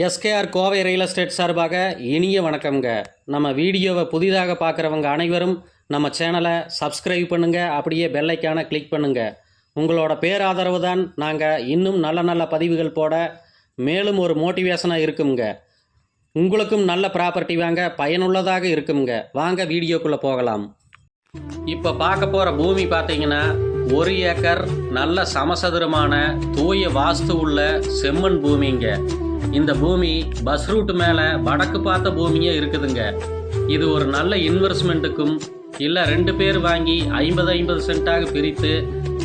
SKR Kovai real estate சார்பாக இனிய வணக்கம்ங்க. நம்ம வீடியோவை புதிதாக பார்க்குறவங்க அனைவரும் நம்ம சேனலை சப்ஸ்கிரைப் பண்ணுங்கள், அப்படியே பெல் ஐக்கானை கிளிக் பண்ணுங்கள். உங்களோட பேராதரவு தான் நாங்கள் இன்னும் நல்ல நல்ல பதிவுகள் போட மேலும் ஒரு மோட்டிவேஷனாக இருக்குங்க. உங்களுக்கும் நல்ல ப்ராப்பர்ட்டி வாங்க பயனுள்ளதாக இருக்குங்க. வாங்க வீடியோக்குள்ளே போகலாம். இப்போ பார்க்க போகிற பூமி பார்த்தீங்கன்னா 1 ஏக்கர் நல்ல சமசதுரமான தூய வாஸ்து உள்ள செம்மண் பூமிங்க. இந்த பூமி பஸ் ரூட் மேலே வடக்கு பார்த்த பூமியே இருக்குதுங்க. இது ஒரு நல்ல இன்வெஸ்ட்மெண்ட்டுக்கும் இல்லை 2 பேர் வாங்கி 50-50 சென்ட்டாக பிரித்து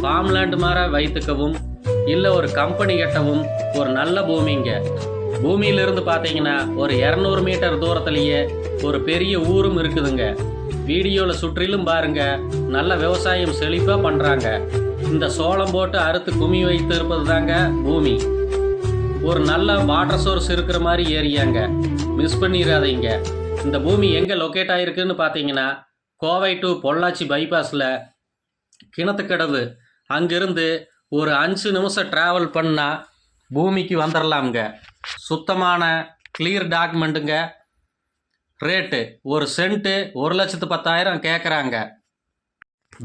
ஃபார்ம்லேண்ட் மாதிரி வைத்துக்கவும் இல்லை ஒரு கம்பெனி கட்டவும் ஒரு நல்ல பூமிங்க. பூமியிலிருந்து பார்த்தீங்கன்னா ஒரு 200 மீட்டர் தூரத்துலேயே ஒரு பெரிய ஊரும் இருக்குதுங்க. வீடியோவில் சுற்றிலும் பாருங்க, நல்ல விவசாயம் செழிப்பாக பண்ணுறாங்க. இந்த சோளம் போட்டு அறுத்து குமி வைத்து இருப்பது தாங்க பூமி. ஒரு நல்ல வாட்டர் சோர்ஸ் இருக்கிற மாதிரி ஏரியாங்க, மிஸ் பண்ணிடாதீங்க. இந்த பூமி எங்கே லொக்கேட் ஆகிருக்குன்னு பார்த்தீங்கன்னா கோவை டு பொள்ளாச்சி பைபாஸில் கிணத்துக்கடவு, அங்கிருந்து ஒரு 5 நிமிஷம் ட்ராவல் பண்ணால் பூமிக்கு வந்துடலாமுங்க. சுத்தமான கிளியர் டாக்குமெண்ட்டுங்க. ரேட்டு ஒரு சென்ட்டு 1,10,000 கேட்குறாங்க.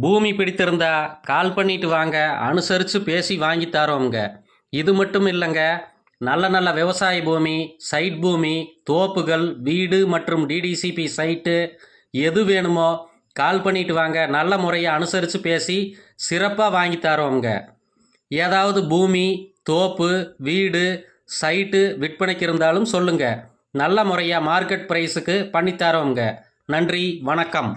பூமி பிடித்திருந்தா கால் பண்ணிட்டு வாங்க, அனுசரித்து பேசி வாங்கி தரோங்க. இது மட்டும் இல்லைங்க, நல்ல நல்ல விவசாய பூமி, சைட் பூமி, தோப்புகள், வீடு மற்றும் டிடிசிபி சைட்டு எது வேணுமோ கால் பண்ணிட்டு வாங்க. நல்ல முறையை அனுசரித்து பேசி சிறப்பாக வாங்கி தரோங்க. ஏதாவது பூமி, தோப்பு, வீடு, சைட்டு விற்பனைக்கு இருந்தாலும் சொல்லுங்கள். நல்ல முறையாக மார்க்கெட் ப்ரைஸுக்கு பண்ணித்தரோங்க. நன்றி, வணக்கம்.